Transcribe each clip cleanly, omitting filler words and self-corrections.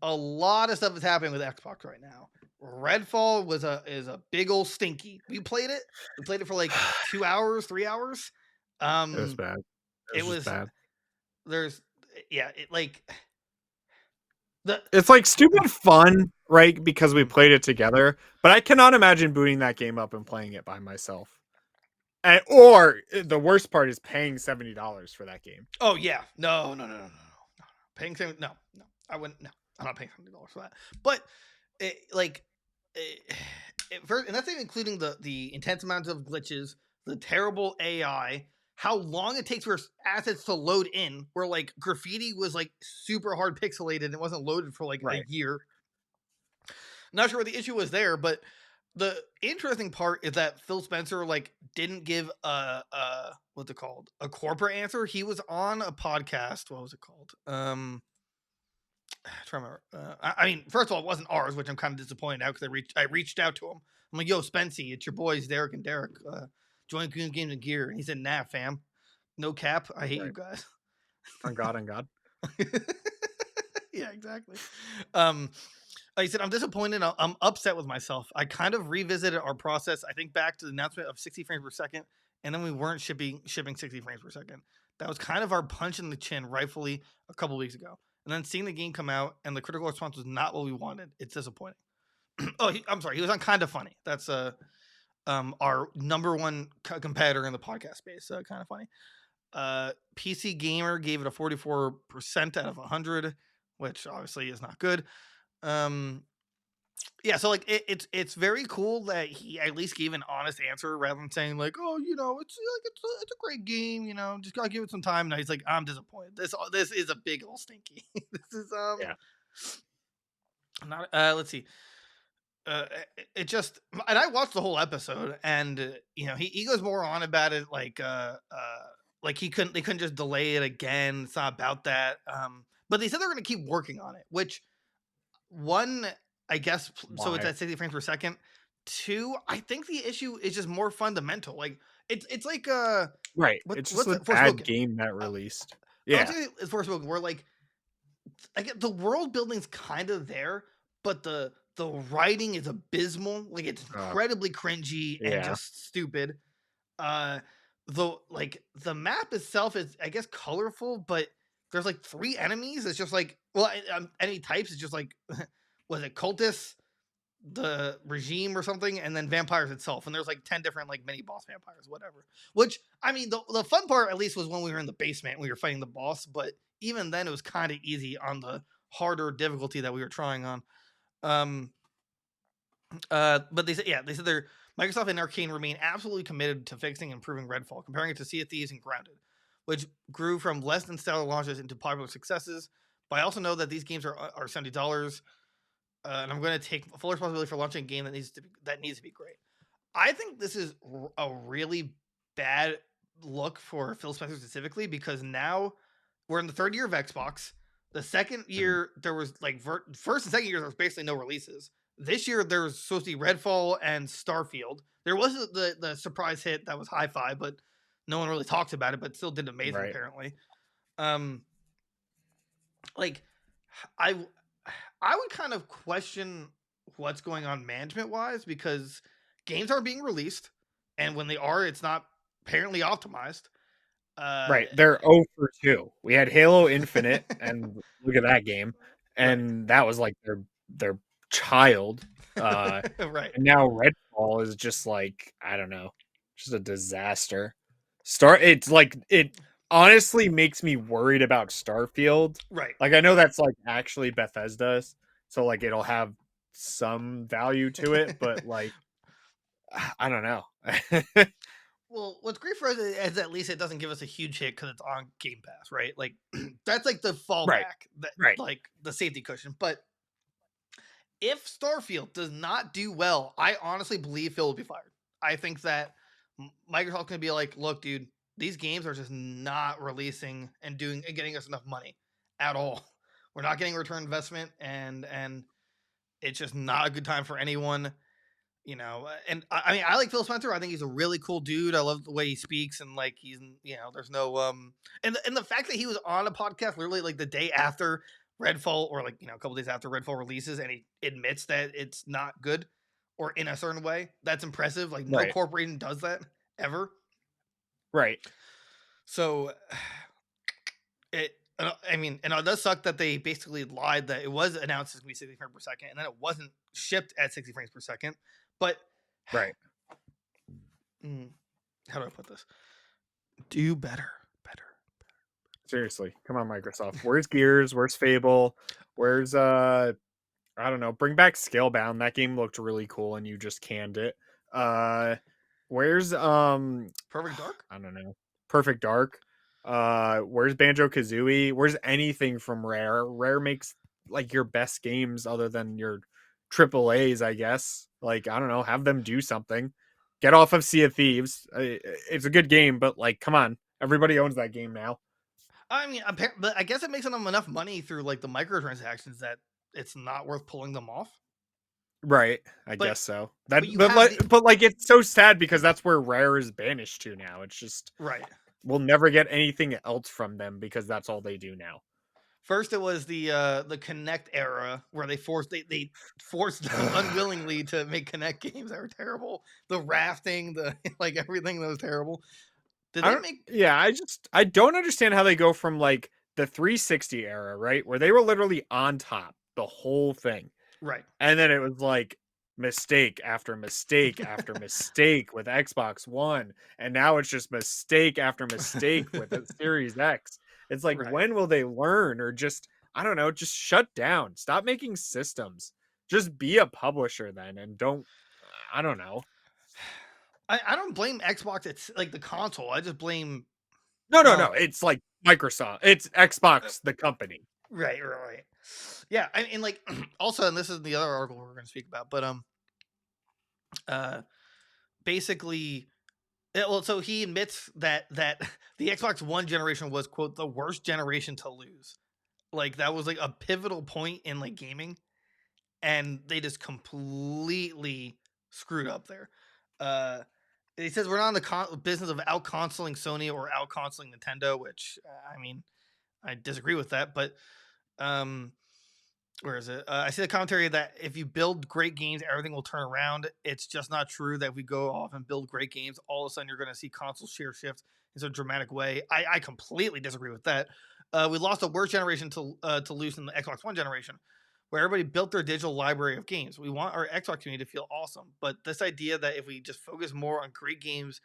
a lot of stuff is happening with Xbox right now. Redfall is a big old stinky. We played it. We played it for like 2 hours, 3 hours. It was Um, bad. It it was just was bad. there's yeah, it like the It's like stupid fun, right? Because we Mhm. played it together, but I cannot imagine booting that game up and playing it by myself. Or the worst part is paying $70 for that game. Oh yeah, no. Paying no, I wouldn't. No, I'm not paying $70 for that. But like, it, first, and that's even including the intense amounts of glitches, the terrible AI, how long it takes for assets to load in. Where like graffiti was like super hard pixelated and it wasn't loaded for like a Right. year. Not sure what the issue was there, but the interesting part is that Phil Spencer like didn't give a what's it called, a corporate answer. He was on a podcast. What was it called? Trying to remember. I mean, first of all, it wasn't ours, which I'm kind of disappointed now because I reached out to him. I'm like, "Yo, Spency, it's your boys, Derek and Derek. Join Goons Games and Gear." And he said, "Nah, fam, no cap. I hate you Right. guys." On God, on God. Yeah, exactly. Um, like I said, I'm disappointed. I'm upset with myself. I kind of revisited our process. I think back to the announcement of 60 frames per second, and then we weren't shipping 60 frames per second. That was kind of our punch in the chin, rightfully, a couple weeks ago. And then seeing the game come out and the critical response was not what we wanted. It's disappointing. Oh, I'm sorry. He was on Kind of Funny. That's our number one competitor in the podcast space. Kind of Funny. PC Gamer gave it a 44% out of 100, which obviously is not good. Um, yeah, so like it's very cool that he at least gave an honest answer rather than saying like, oh, it's like it's a great game, just gotta give it some time. Now he's like, I'm disappointed. This is a big old stinky. This is Yeah. not let's see. It just, and I watched the whole episode, and he goes more on about it like they couldn't just delay it again. It's not about that. But they said they're gonna keep working on it, which one, I guess, so it's Why? at 60 frames per second. Two, I think the issue is just more fundamental. Like it's like Right. It's just what's a it? bad Forspoken. game that Uh, released. I would Yeah. say it's Forspoken, where like I get the world building's kind of there, but the writing is abysmal. Like it's Uh, incredibly cringy and yeah. just stupid. Uh, the map itself is, I guess, colorful, but there's like three enemies. It's just like, well, enemy types. It's just like, was it cultists, the regime or something, and then vampires itself. And there's like 10 different like mini boss vampires, whatever. Which, I mean, the fun part at least was when we were in the basement, we were fighting the boss, but even then it was kind of easy on the harder difficulty that we were trying on. Um but they said they're Microsoft and Arcane remain absolutely committed to fixing and improving Redfall, comparing it to Sea of Thieves and Grounded, which grew from less than stellar launches into popular successes. But I also know that these games are $70, and I'm going to take full responsibility for launching a game that needs to be great. I think this is a really bad look for Phil Spencer specifically because now we're in the third year of Xbox. The second Mhm. year there was like first and second year there was basically no releases. This year there was supposed to be Redfall and Starfield. There was the surprise hit that was Hi-Fi, but no one really talks about it. But still did amazing Right. apparently. Um, like I I would kind of question what's going on management wise because games are being released, and when they are, it's not apparently optimized. Uh, Right. They're 0 for 2. We had Halo Infinite, and look at that game. right, And that was like their child. Uh, right. and now Redfall is just like, I don't know, just a disaster. It honestly makes me worried about Starfield. Right. Like I know that's like actually Bethesda's, so like it'll have some value to it, but like I don't know. Well, what's great for us is at least it doesn't give us a huge hit because it's on Game Pass, right? Like that's like the Right. fallback, that Right. like the safety cushion. But if Starfield does not do well, I honestly believe Phil will be fired. I think that Microsoft can be like, look, dude, these games are just not releasing and doing and getting us enough money at all. We're not getting return investment, and it's just not a good time for anyone. And I mean, I like Phil Spencer. I think he's a really cool dude. I love the way he speaks, and like there's no and the fact that he was on a podcast literally like the day after Redfall, or like a couple days after Redfall releases, and he admits that it's not good or in a certain way. That's impressive. Like no Right. corporation does that ever. Right. So I mean, and it does suck that they basically lied that it was announced as going to be 60 frames per second, and then it wasn't shipped at 60 frames per second. But Right. how do I put this? Do better, better. Seriously, come on, Microsoft. Where's Gears? Where's Fable? Where's I don't know. Bring back Scalebound. That game looked really cool, and you just canned it. Uh, where's Perfect Dark. I don't know. Perfect Dark. Where's Banjo Kazooie? Where's anything from Rare? Rare makes like your best games other than your triple A's, I guess. Like I don't know. Have them do something. Get off of Sea of Thieves. It's a good game, but like, come on. Everybody owns that game now. I mean, but I guess it makes them enough money through like the microtransactions that it's not worth pulling them off. Right, I But guess so. but you have the But like it's so sad because that's where Rare is banished to now. It's just right. we'll never get anything else from them because that's all they do now. First, it was the Connect era where they forced them unwillingly to make Connect games that were terrible. The rafting, the like everything that was terrible. Did I they don't make yeah, I don't understand how they go from like the 360 era, right? Where they were literally on top the whole thing. right? And then it was like mistake after mistake after mistake with Xbox One. And now it's just mistake after mistake with the Series X. It's like, Right. when will they learn or just, I don't know, just shut down? Stop making systems. Just be a publisher then and don't, I don't know. I don't blame Xbox. It's like the console. I just blame No, no, uh no. It's like Microsoft. It's Xbox, the company. right. Yeah, and like also, and this is the other article we're going to speak about, but uh basically, well, so he admits that the Xbox One generation was quote the worst generation to lose. Like that was like a pivotal point in like gaming, and they just completely screwed up there. Uh, he says we're not in the business of out consoling Sony or out consoling Nintendo, which I mean I disagree with that, but um, where is it? I see the commentary that if you build great games, everything will turn around. It's just not true that if we go off and build great games, all of a sudden you're going to see console share shift in such a dramatic way. I completely disagree with that. We lost a worst generation to lose in the Xbox One generation, where everybody built their digital library of games. We want our Xbox community to feel awesome, but this idea that if we just focus more on great games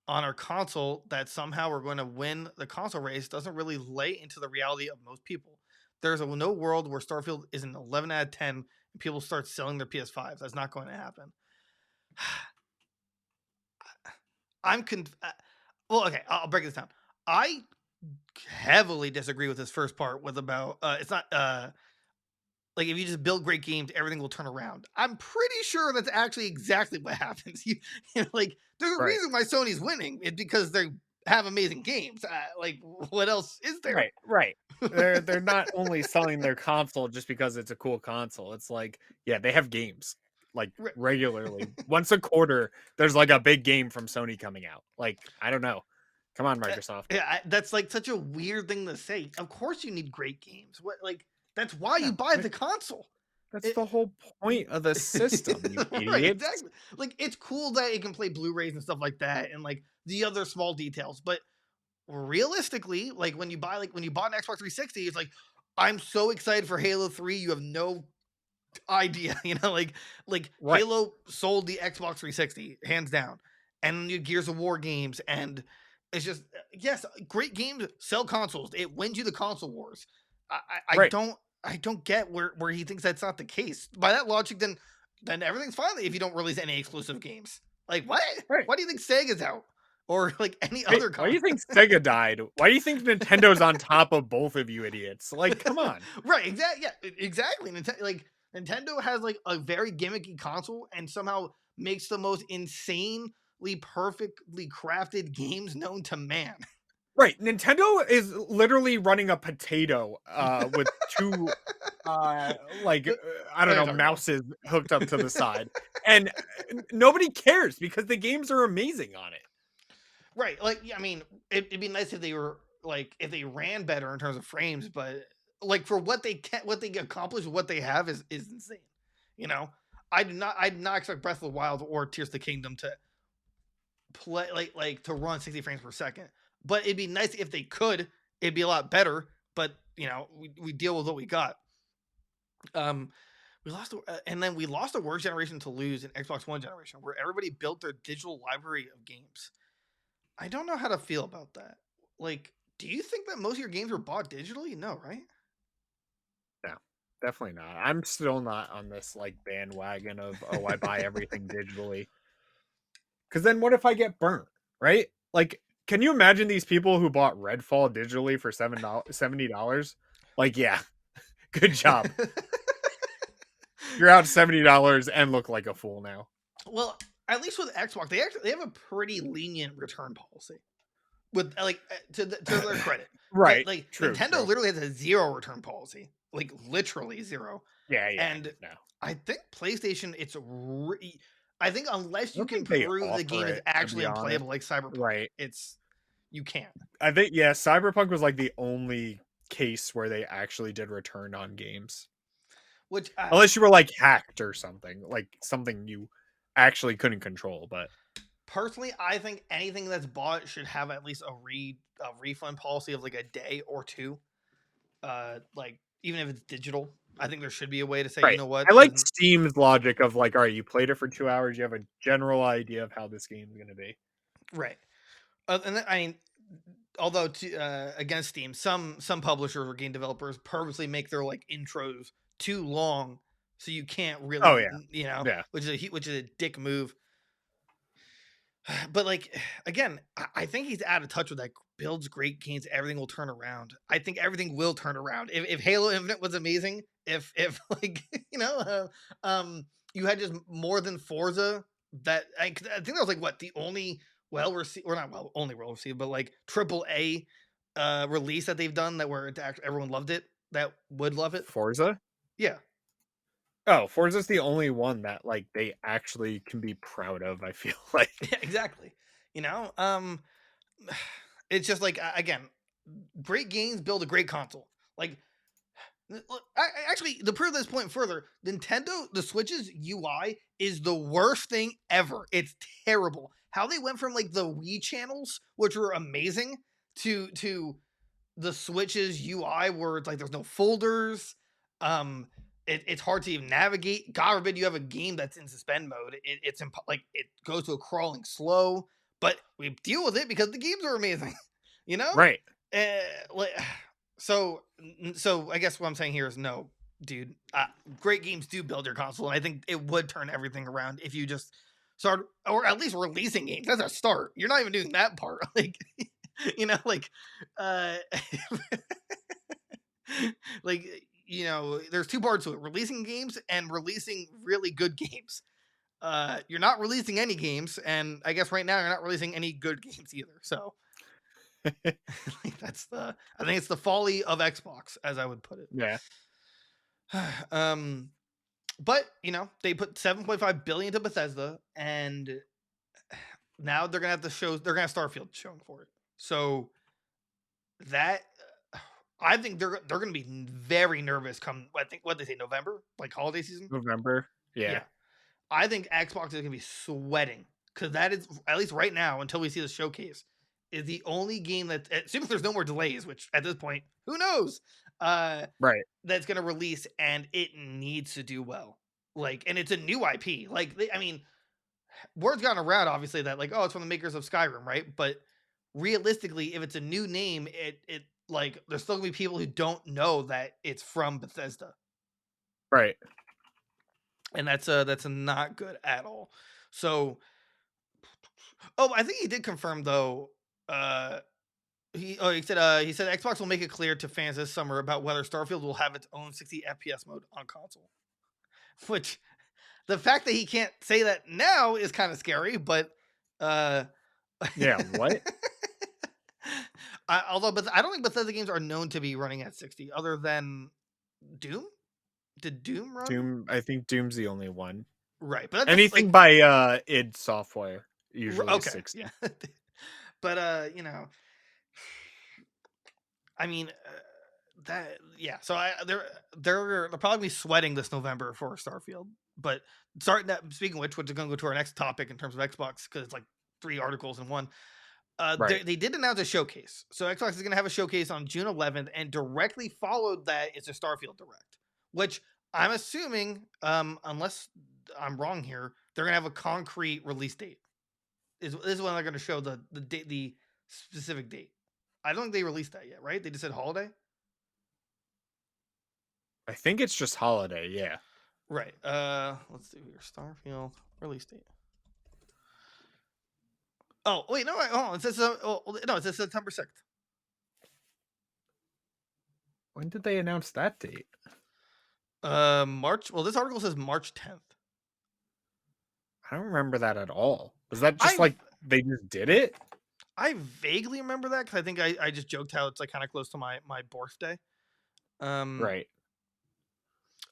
on our console, that somehow we're going to win the console race doesn't really lay into the reality of most people. There's no world where Starfield is an 11 out of 10 and people start selling their PS5s. That's not going to happen. Well, okay, I'll break this down. I heavily disagree with this first part with about it's not like if you just build great games, everything will turn around. I'm pretty sure that's actually exactly what happens. Like there's a Right. reason why Sony's winning. It's because they have amazing games. Like what else is there? Right, right. They're not only selling their console just because it's a cool console. It's like, yeah, they have games like regularly. Once a quarter, there's like a big game from Sony coming out. Like, I don't know. Come on, Microsoft. Yeah, that's like such a weird thing to say. Of course, you need great games. What like that's why Yeah, you buy the console. that's It, the whole point of the system, you right, idiots. exactly. Like it's cool that it can play Blu-rays and stuff like that, and like the other small details. But realistically, like when you bought an Xbox 360, it's like I'm so excited for Halo 3. You have no idea, like Right, Halo sold the Xbox 360 hands down, and you Gears of War games, and it's just yes, great games sell consoles. It wins you the console wars. I right, don't get where he thinks that's not the case. By that logic, then everything's fine if you don't release any exclusive games. Like what? right. Why do you think Sega's out or like any Wait, other why do you console? think Sega died? Why do you think Nintendo's on top of both of you idiots? Like, come on. Right, exactly. Yeah, exactly. Like Nintendo has like a very gimmicky console and somehow makes the most insanely perfectly crafted games known to man. Right, Nintendo is literally running a potato, with two, like, I I don't know know, what you're talking about. mouses hooked up to the side, and nobody cares because the games are amazing on it. Right, like yeah, I mean, it'd be nice if they were like if they ran better in terms of frames, but like for what they can, what they accomplish, what they have is insane. You know, I did not expect Breath of the Wild or Tears of the Kingdom to play to run 60 frames per second. But it'd be nice if they could. It'd be a lot better. But we deal with what we got. Um, we lost, and then we lost a worse generation to lose in Xbox One generation, where everybody built their digital library of games. I don't know how to feel about that. Like, do you think that most of your games were bought digitally? No, right? No, definitely not. I'm still not on this like bandwagon of, oh, I buy everything digitally. Because then what if I get burnt, right? Like, can you imagine these people who bought Redfall digitally for $70? Like, yeah, good job. You're out $70 and look like a fool now. Well, at least with Xbox, they have a pretty lenient return policy. With to their credit, Right. Like True. Nintendo True. literally has a zero return policy, like literally zero. Yeah. Yeah. And No. I think PlayStation, I think unless I you don't can think they prove the offer game is it, to actually be honest. unplayable, like Cyberpunk, Right. you can't. I think, yeah, Cyberpunk was like the only case where they actually did return on games. Which Unless you were like hacked or something, like something you actually couldn't control. But personally, I think anything that's bought should have at least a refund policy of like a day or two. Like even if it's digital, I think there should be a way to say, you right. know what, I this like isn't Steam's logic of like, all right, you played it for 2 hours, you have a general idea of how this game is gonna be. right. And then, I mean, although against Steam, some publishers or game developers purposely make their like intros too long, so you can't Oh really, yeah. Yeah. which is a dick move. But like again, I think he's out of touch with that. Builds great games, everything will turn around. I think everything will turn around. If Halo Infinite was amazing, if like you had just more than Forza, that I think that was like what the only well received, or not well only well received, but like triple A release that they've done that where everyone loved it, that would love it. Forza? Yeah. Oh, Forza's the only one that like they actually can be proud of, I feel like. Yeah, exactly. You know, it's just like again, great games build a great console. Like, actually, to prove this point further, the Switch's UI is the worst thing ever. It's terrible. How they went from like the Wii channels, which were amazing, to the Switch's UI, where it's like there's no folders. It's hard to even navigate. God forbid you have a game that's in suspend mode. Like it goes to a crawling slow, but we deal with it because the games are amazing. You know, Right. like, so I guess what I'm saying here is no, dude. Great games do build your console, and I think it would turn everything around if you just start, or at least releasing games. That's a start. You're not even doing that part, like like uh like there's two parts to it: releasing games and releasing really good games. You're not releasing any games, and I guess right now you're not releasing any good games either. So I think it's the folly of Xbox, as I would put it. Yeah. But they put 7.5 billion to Bethesda, and now they're gonna have they're gonna have Starfield showing for it. So that I think they're gonna be very nervous come, I think, what they say, November, like holiday season. November. Yeah. I think Xbox is gonna be sweating, because that is, at least right now until we see the showcase, is the only game that, assuming there's no more delays, which at this point, who knows, Right. that's going to release, and it needs to do well. Like, and it's a new IP. Like, I mean, word's gotten around, obviously, that like, oh, it's from the makers of Skyrim, right? But realistically, if it's a new name, it like, there's still gonna be people who don't know that it's from Bethesda, Right. and that's not good at all. So, I think he did confirm though. He said Xbox will make it clear to fans this summer about whether Starfield will have its own 60 FPS mode on console. Which, the fact that he can't say that now is kind of scary, but Yeah. What? but I don't think Bethesda games are known to be running at 60, other than Doom. Did Doom run? Doom. I think Doom's the only one. Right, but that's Anything like, by id Software usually okay, 60. yeah. But I mean, yeah. So they're probably sweating this November for Starfield. But starting that, speaking of which is going to go to our next topic in terms of Xbox because it's like 3 articles in one. Right. They did announce a showcase. So Xbox is going to have a showcase on June 11th, and directly followed that is a Starfield Direct, which I'm assuming, unless I'm wrong here, they're going to have a concrete release date. Is when they're going to show the date, the specific date. I don't think they released that yet, right? They just said holiday. I think it's just holiday. Yeah. Right. Let's see here. Starfield release date. Oh wait, no, hold on. It says no, it says September 6th. When did they announce that date? March. Well, this article says March 10th. I don't remember that at all. Was that just I like they just did it? I vaguely remember that because I think I just joked how it's like kind of close to my birthday. Um. Right.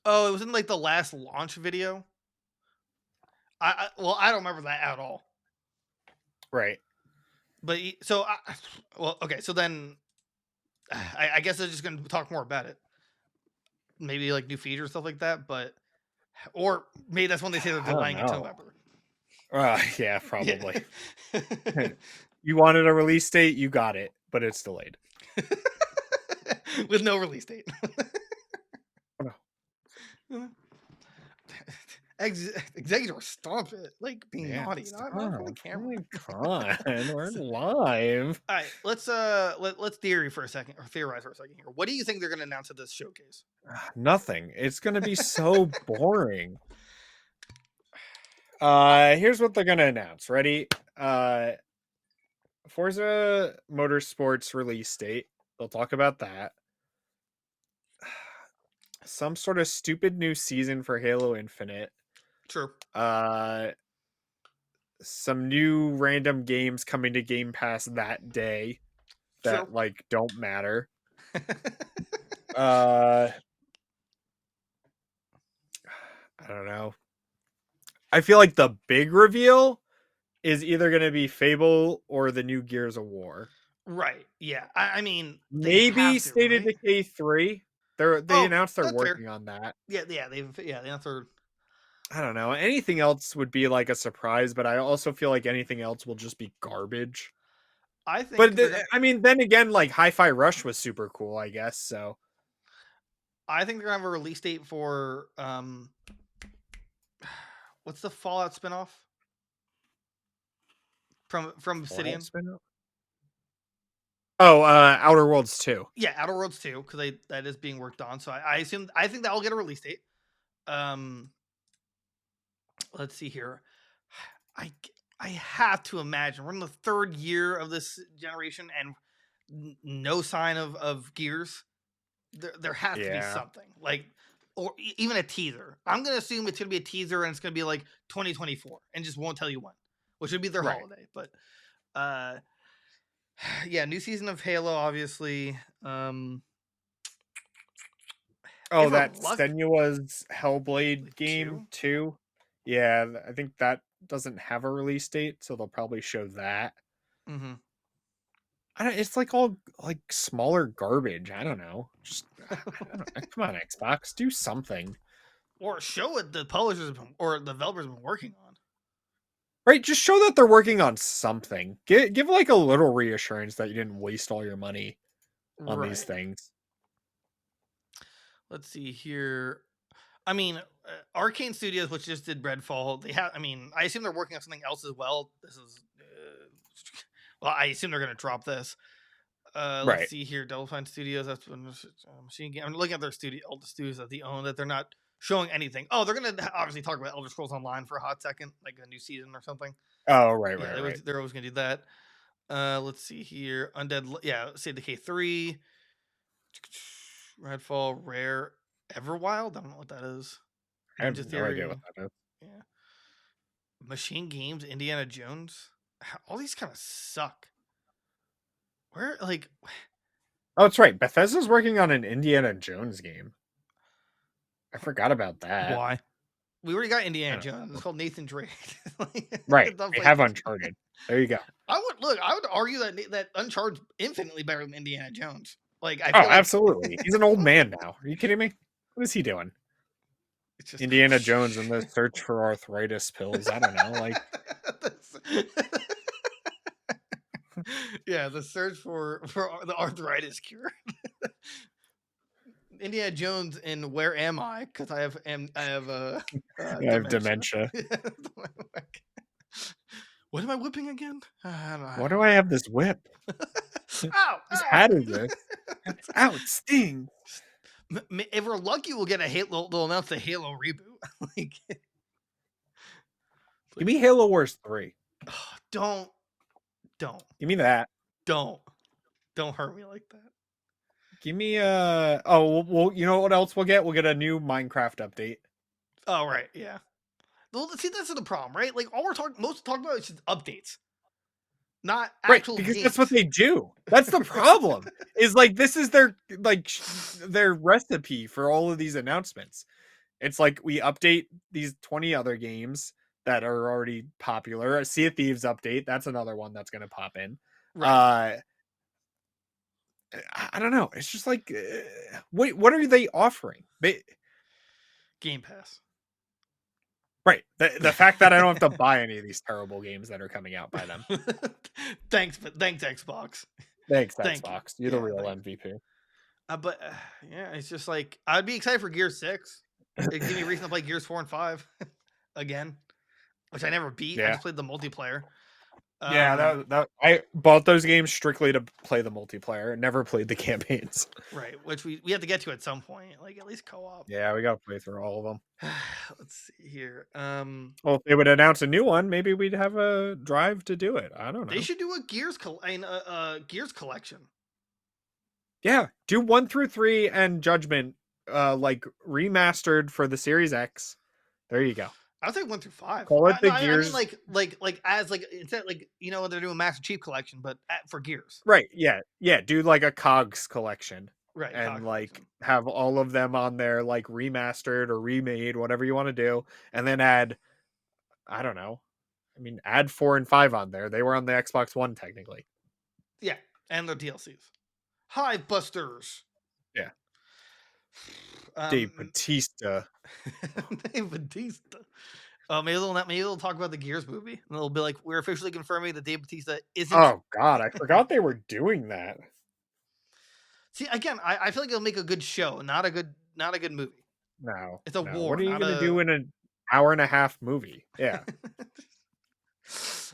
Oh, it was in like the last launch video. Well, I don't remember that at all. Right. But so well, okay. So then, I guess I'm just gonna talk more about it. Maybe like new features stuff like that. But or maybe that's when they say they're I don't delaying it to know. November. Yeah, Yeah. probably. You wanted a release date, you got it, but it's delayed. With no release date. Oh, no. Executor, stop it! Like being Yeah, naughty, not for the stop. Oh camera. my God, we're live. All right, let's theory for a second or theorize for a second here. What do you think they're going to announce at this showcase? Nothing. It's gonna be so boring. Here's what they're gonna announce. Ready? Forza Motorsports release date. They'll talk about that. Some sort of stupid new season for Halo Infinite. True. Some new random games coming to Game Pass that day True. that like don't matter. Uh I don't know. I feel like the big reveal is either going to be Fable or the new Gears of War. Right. Yeah. I mean, they Maybe have to, State of right? Decay 3. They Oh, announced they're that's fair. working on that. Yeah. Yeah. They answered. I don't know. Anything else would be like a surprise, but I also feel like anything else will just be garbage. I think But they're gonna. I mean, then again, like Hi-Fi Rush was super cool, I guess. So I think they're gonna have a release date for what's the Fallout spinoff from Fallout Obsidian? spin-off? Oh, Outer Worlds 2. Yeah, Outer Worlds 2 because that is being worked on. So I think that will get a release date. Um, let's see here. I I have to imagine we're in the third year of this generation and no sign of Gears. There has to be Yeah. something like or even a teaser. I'm gonna assume it's gonna be a teaser and it's gonna be like 2024 and just won't tell you when, which would be their Right. holiday. But uh, yeah, new season of Halo, obviously. Oh, If we're that lucky, Senua's Hellblade like game two. too. Yeah, I think that doesn't have a release date, so they'll probably show that. Mm-hmm. It's like all like smaller garbage. I don't know. Just I don't, come on, Xbox, do something. Or show what the publishers have been, or the developers have been working on. Right, just show that they're working on something. Give like a little reassurance that you didn't waste all your money on these Right. things. Let's see here. I mean, Arcane Studios, which just did Redfall, they have. I mean, I assume they're working on something else as well. This is, well, I assume they're going to drop this. Let's Right. see here. Double Fine Studios. That's when Machine Game. I'm looking at their studio, all the studios that they own that they're not showing anything. Oh, they're going to obviously talk about Elder Scrolls Online for a hot second, like a new season or something. Oh, right, Yeah, right, right. they're always going to do that. Let's see here. Undead. Yeah, Save the K3. Redfall, Rare, Everwild. I don't know what that is. I have Ninja no idea what Theory. that is. Yeah. Machine Games, Indiana Jones. All these kind of suck. Where like Oh, that's right. Bethesda's working on an Indiana Jones game. I forgot about that. why? We already got I Indiana don't Jones. It's know. called Nathan Drake. Right. Stuff They like have Uncharted. There you go. I would argue that Uncharted infinitely better than Indiana Jones. Like I Oh, feel like absolutely. He's an old man now. Are you kidding me? What is he doing? it's just Indiana Jones and the search for arthritis pills. I don't know. Like, yeah, the search for the arthritis cure. Indiana Jones and Where Am I? Because I have I have dementia. dementia. What am I whipping again? I Why don't do I have this whip? know. Ow! Whose Ow! hat is this? Ow, it stings. If we're lucky, we'll get a Halo. They'll announce the Halo reboot. Like, Give me Halo Wars 3. oh, don't, Give me that. don't, don't hurt me like that. Give me well, you know what else we'll get? We'll get a new Minecraft update. Oh right, yeah. Well, see, that's the problem, right? Like all we're talking about is just updates, not Right, actual because that's what games. they do. That's the problem. Is like this is their their recipe for all of these announcements. It's like we update these 20 other games that are already popular. A Sea of Thieves update, that's another one that's going to pop in. Right, Uh I don't know. It's just like wait, what are they offering? They Game Pass. right. The fact that I don't have to buy any of these terrible games that are coming out by them. Thanks Xbox. Thanks, Thank you. Xbox. You're the Yeah, real thanks. MVP. But yeah, it's just like I'd be excited for Gears 6. It'd give me a reason to play Gears 4 and 5 again, which I never beat. I Yeah. just played the multiplayer. Yeah, that I bought those games strictly to play the multiplayer. Never played the campaigns. Right, which we have to get to at some point, like at least co-op. Yeah, we got to play through all of them. Let's see here. Well, if they would announce a new one, maybe we'd have a drive to do it. I don't know. They should do a Gears collection. Yeah, do 1 through 3 and Judgment, like remastered for the Series X. There you go. I would say 1 through 5. Call it the I mean Gears. like as like instead like they're doing Master Chief collection, but for Gears. Right. Yeah. Yeah. Do like a Cogs collection. Right. And like Collection. have all of them on there, like remastered or remade, whatever you want to do, and then add, I don't know. I mean, add 4 and 5 on there. They were on the Xbox One technically. Yeah, and their DLCs. Hive Busters. Yeah. Dave Bautista. Dave Bautista. Maybe they'll talk about the Gears movie, and they'll be like, "We're officially confirming that Dave Bautista isn't." Oh God, I forgot they were doing that. See, again, I feel like it'll make a good show, not a good movie. No, It's a no. war. What are you not gonna a... do in an hour and a half movie? Yeah.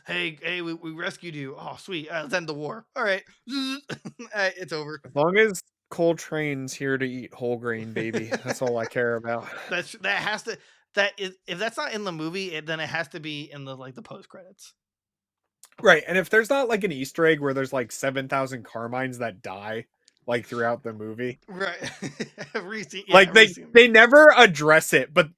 hey, we rescued you. Oh, sweet. Let's end the war. All right, it's over. As long as Coltrane's here to eat whole grain, baby. That's all I care about. That has to. If that's not in the movie, then it has to be in the the post credits. Right, and if there's not like an Easter egg where there's like 7,000 Carmines that die like throughout the movie, Right? like they never address it, but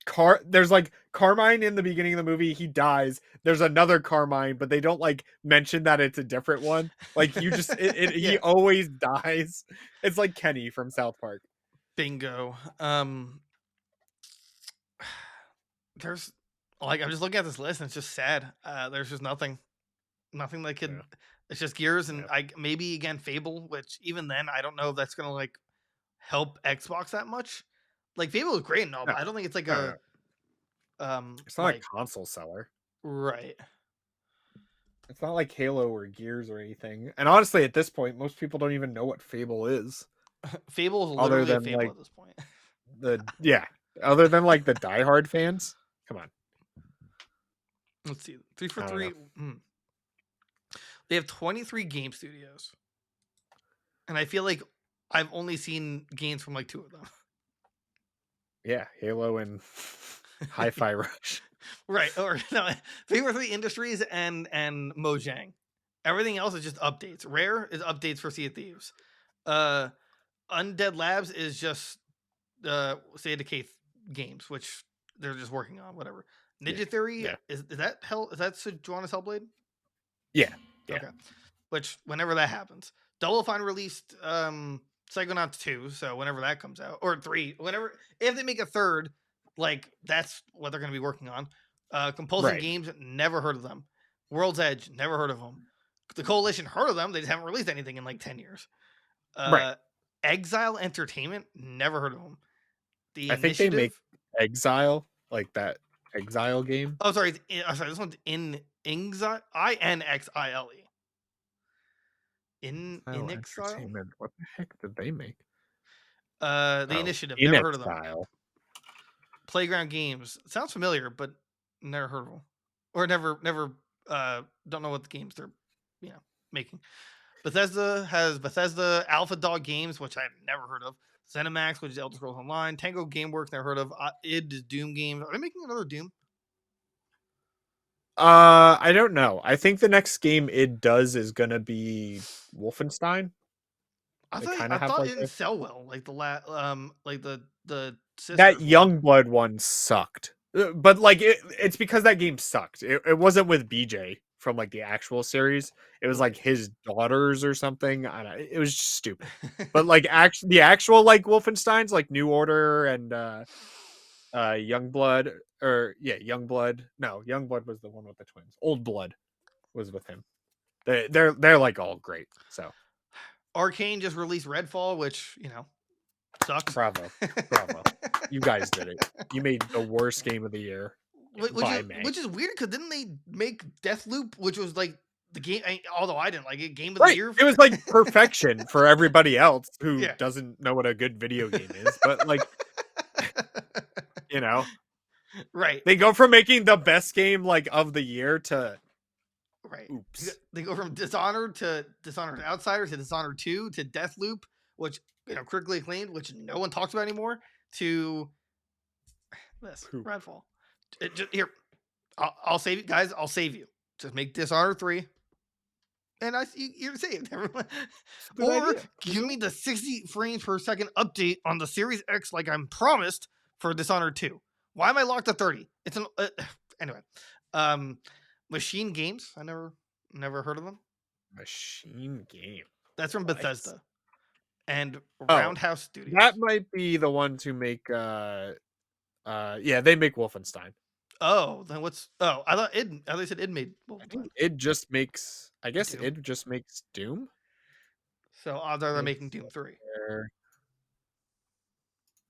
there's like Carmine in the beginning of the movie, he dies. There's another Carmine, but they don't like mention that it's a different one. Like you just he always dies. It's like Kenny from South Park. Bingo. There's like I'm just looking at this list and it's just sad. There's just nothing that could. Yeah. It's just Gears and maybe again Fable, which even then I don't know if that's gonna like help Xbox that much. Like Fable is great and all, but I don't think it's like a it's not like, a console seller. Right. It's not like Halo or Gears or anything. And honestly, at this point, most people don't even know what Fable is. Fable is literally a Fable at this point. Other than like the diehard fans. Come on. Let's see. 3 for 3. They have 23 game studios. And I feel like I've only seen games from like 2 of them. Yeah, Halo and Hi-Fi Rush. Right. Or no, 3 for 3 Industries and Mojang. Everything else is just updates. Rare is updates for Sea of Thieves. Undead Labs is just State of Decay games, which they're just working on, whatever. Ninja Theory is that Joanna's Hellblade? Yeah. Okay. Which whenever that happens. Double Fine released Psychonauts 2, so whenever that comes out, or 3, whenever if they make a third, like that's what they're going to be working on. Compulsion Games, never heard of them. World's Edge, never heard of them. The Coalition heard of them, they just haven't released anything in like 10 years. Exile Entertainment, never heard of them. The I think they make Initiative. Exile, like that Exile game. Oh, sorry. I'm sorry. This one's in Inxile. INXILE. In Exile Exile. Entertainment. What the heck did they make? The Oh, Initiative. In Never heard of them. Exile. Playground Games. Sounds familiar, but never heard of them. Or never. Don't know what the games they're, making. Bethesda has Bethesda Alpha Dog Games, which I've never heard of. ZeniMax, which is Elder Scrolls Online. Tango Gameworks, never heard of. id is Doom Games. Are they making another Doom? I don't know. I think the next game it does is gonna be Wolfenstein. They kind I of have thought it like didn't sell well. Like like the that sisters one. Youngblood one sucked. But like it's because that game sucked. It wasn't with BJ from like the actual series. It was like Right. his daughters or something. I don't, it was just stupid. But like the actual like Wolfensteins, like New Order and Youngblood, or yeah, Youngblood. No, Youngblood was the one with the twins. Old Blood was with him. They're like all great. So Arcane just released Redfall, which sucks. bravo, bravo, you guys did it. You made the worst game of the year by May. Which is weird because didn't they make Deathloop, which was like the game? Although I didn't like it, game of the Right. year. It was like perfection for everybody else who Yeah. doesn't know what a good video game is. But like, you know, Right. they go from making the best game like of the year to Right. oops. They go from Dishonored to Dishonored Outsiders to Dishonored 2 to Deathloop, which critically acclaimed, which no one talks about anymore, to this Poop. Redfall. Here, I'll save you guys. I'll save you. Just make Dishonored 3, and you're saved. Everyone. Good Or idea. give me the 60 frames per second update on the Series X, like I'm promised for Dishonored 2. Why am I locked at 30? It's an anyway. Um, Machine Games. I never heard of them. Machine game. That's from What? Bethesda and Oh, Roundhouse Studios. that might be the ones who make yeah, they make Wolfenstein. Oh, then what's? Oh, I thought they said it made I Wolfenstein. think it just makes I guess Doom. it just makes Doom. So odds are they're making It's Doom 3.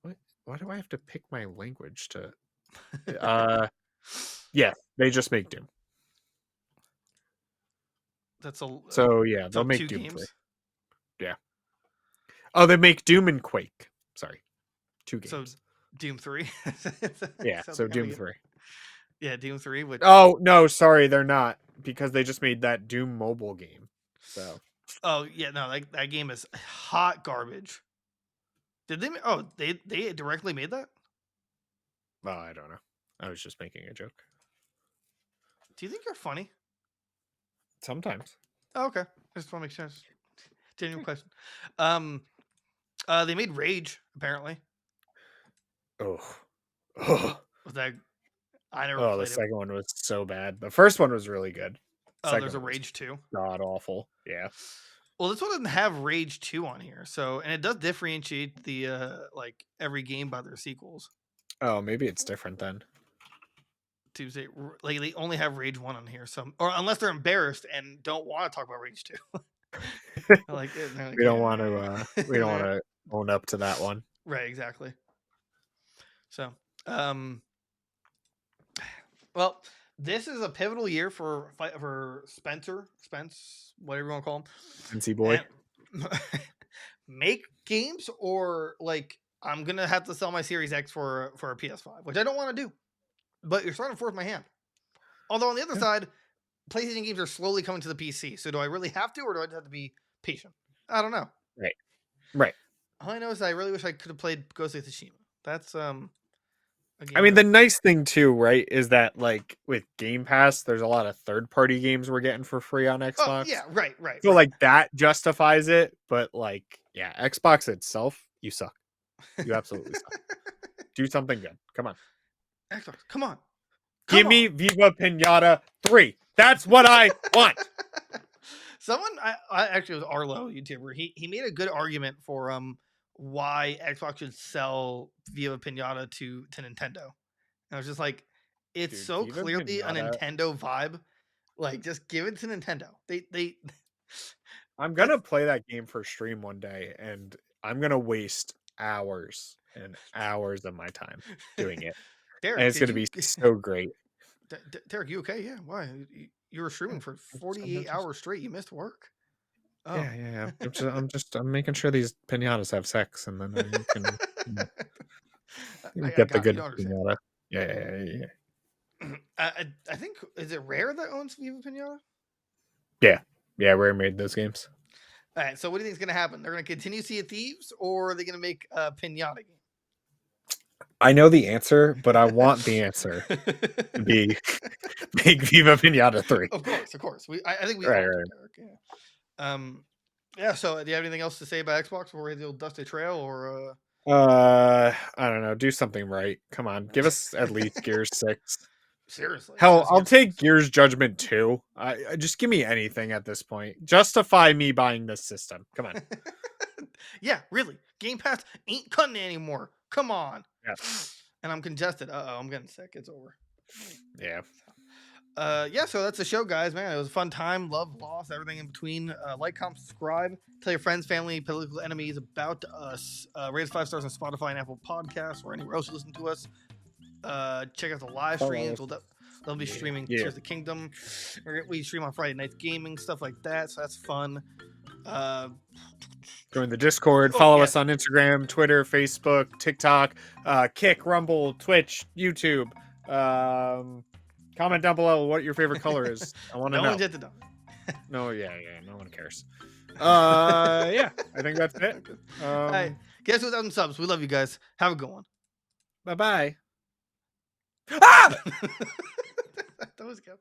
what why do I have to pick my language to yeah, they just make Doom. That's a So yeah, they'll so make 2 Doom 3. games. Yeah. Oh, they make Doom and Quake. Sorry. 2 So games. Doom 3. Yeah, Sounds so like Doom 3. Yeah, Doom 3. Which Oh, no, sorry, they're not because they just made that Doom mobile game. So oh yeah, no, that game is hot garbage. Did they? Oh, they directly made that. well, I don't know. I was just making a joke. Do you think you're funny? Sometimes. Oh, okay, I just want to make sense. Genuine Okay. question. They made Rage apparently. Oh. Was, Oh. was that? I never Oh, the played it. second one was so bad. The first one was really good. Oh, there's Second a one was Rage 2. god awful. Yeah. Well, this one doesn't have Rage 2 on here, so and it does differentiate the like every game by their sequels. Oh, maybe it's different then. Tuesday, like they only have Rage 1 on here, so or unless they're embarrassed and don't want to talk about Rage 2. like, We don't want to we don't want yeah. to own up to that one. Right, exactly. So, well, this is a pivotal year for Spence, whatever you want to call him. NC boy. And make games or like I'm gonna have to sell my Series X for a PS5, which I don't want to do. But you're starting to force my hand. Although on the other Yeah. side, PlayStation games are slowly coming to the PC. So do I really have to, or do I just have to be patient? I don't know. Right. Right. All I know is I really wish I could have played Ghost of Tsushima. That's a game I mean, that the nice thing too, right, is that like with Game Pass, there's a lot of third-party games we're getting for free on oh Xbox. yeah, right. So like that justifies it, but like yeah, Xbox itself, you suck. You absolutely suck. Do something good. Come on. Xbox, come on. Give me Viva Pinata 3. That's what I want. Someone, I actually was Arlo YouTuber. He made a good argument for why Xbox should sell Viva Pinata to Nintendo. And I was just like, it's Dude, so Viva clearly a Pinata. Nintendo vibe. Like, just give it to Nintendo. They I'm gonna play that game for stream one day, and I'm gonna waste hours and hours of my time doing it, and Derek, it's did gonna you be so great. Derek, you okay? Yeah, why? You were Yeah, streaming for I'm 48 just hours straight. You missed work? Oh. yeah, yeah, yeah. I'm making sure these pinatas have sex, and then you can, I get the got it. You good don't understand. pinata. Yeah, yeah, yeah, yeah. I think, is it Rare that owns Viva Pinata? Yeah, yeah. Rare made those games. All right. So what do you think is going to happen? They're going to continue Sea of Thieves, or are they going to make a Pinata I know the answer, but I want the game? answer to be make Viva Pinata 3. Of course. I think we Right, all do, right. Derek. Yeah. Yeah. So, do you have anything else to say about Xbox before we hit the old dusty trail, or? I don't know. Do something right. Come on, give us at least Gears 6. Seriously, give Hell, us I'll Gears take 6. Gears Judgment 2. I just give me anything at this point. Justify me buying this system. Come on. Yeah, really. Game Pass ain't cutting it anymore. Come on. Yeah. And I'm congested. I'm getting sick. It's over. Yeah. Yeah, so that's the show, guys. Man, it was a fun time. Love, loss, everything in between. Like, comment, subscribe. Tell your friends, family, political enemies about us. Rate us 5 stars on Spotify and Apple Podcasts or anywhere else you listen to us. Check out the live Follow streams. us. They'll be Yeah. streaming Yeah. Tears of the Kingdom. We stream on Friday Night Gaming, stuff like that. So that's fun. Join the Discord. Oh, Follow us yes. on Instagram, Twitter, Facebook, TikTok, Kick, Rumble, Twitch, YouTube. Comment down below what your favorite color is. I want to No know. one's yet to done. No, yeah, no one cares. Yeah, I think that's it. All right. Guess who's on subs? We love you guys. Have a good one. Bye bye. Ah! That was good.